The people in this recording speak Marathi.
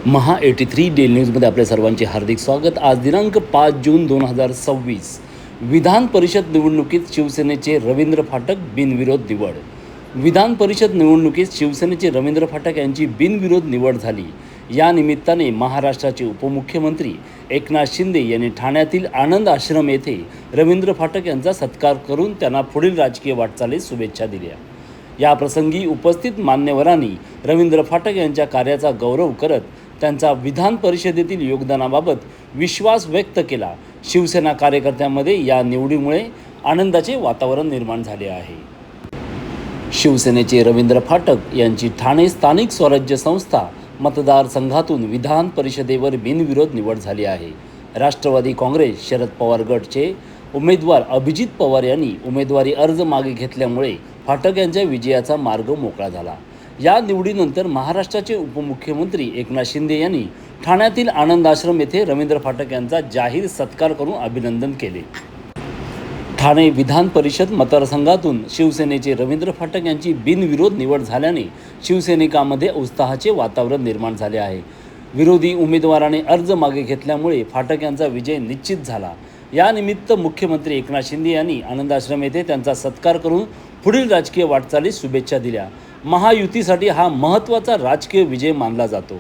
महा 83 डेली न्यूजमध्ये आपल्या सर्वांचे हार्दिक स्वागत। आज दिनांक 5 जून 2026 विधान परिषद निवडणुकीत शिवसेनेचे रवींद्र फाटक बिनविरोध निवड। विधान परिषद निवडणुकीत शिवसेनेचे रवींद्र फाटक यांची बिनविरोध निवड झाली। या निमित्ताने महाराष्ट्राचे उपमुख्यमंत्री एकनाथ शिंदे यांनी ठाण्यातील आनंद आश्रम येथे रवींद्र फाटक यांचा सत्कार करून त्यांना पुढील राजकीय वाटचालीस शुभेच्छा दिल्या। या प्रसंगी उपस्थित मान्यवरांनी रवींद्र फाटक यांच्या कार्याचा गौरव करत त्यांचा विधान परिषदेतील योगदानाबाबत विश्वास व्यक्त केला। शिवसेना कार्यकर्त्यांमध्ये या निवडीमुळे आनंदाचे वातावरण निर्माण झाले आहे। शिवसेनेचे रवींद्र फाटक यांची ठाणे स्थानिक स्वराज्य संस्था मतदारसंघातून विधान परिषदेवर बिनविरोध निवड झाली आहे। राष्ट्रवादी काँग्रेस शरद पवार गटचे उमेदवार अभिजित पवार यांनी उमेदवारी अर्ज मागे घेतल्यामुळे फाटक यांच्या विजयाचा मार्ग मोकळा झाला। या निवडीनंतर महाराष्ट्राचे उपमुख्यमंत्री एकनाथ शिंदे यांनी ठाण्यातील आनंद आश्रम येथे रवींद्र फाटक यांचा जाहीर सत्कार करून अभिनंदन केले। ठाणे विधान परिषद मतदारसंघातून शिवसेनेचे रवींद्र फाटक यांची बिनविरोध निवड झाल्याने शिवसैनिकांमध्ये उत्साहाचे वातावरण निर्माण झाले आहे। विरोधी उमेदवाराने अर्ज मागे घेतल्यामुळे फाटक यांचा विजय निश्चित झाला। या निमित्त मुख्यमंत्री एकनाथ शिंदे यांनी आनंद आश्रम येथे त्यांचा सत्कार करून पुढील राजकीय वाटचालीस शुभेच्छा दिल्या। महायुतीसाठी हा महत्त्वाचा राजकीय विजय मानला जातो।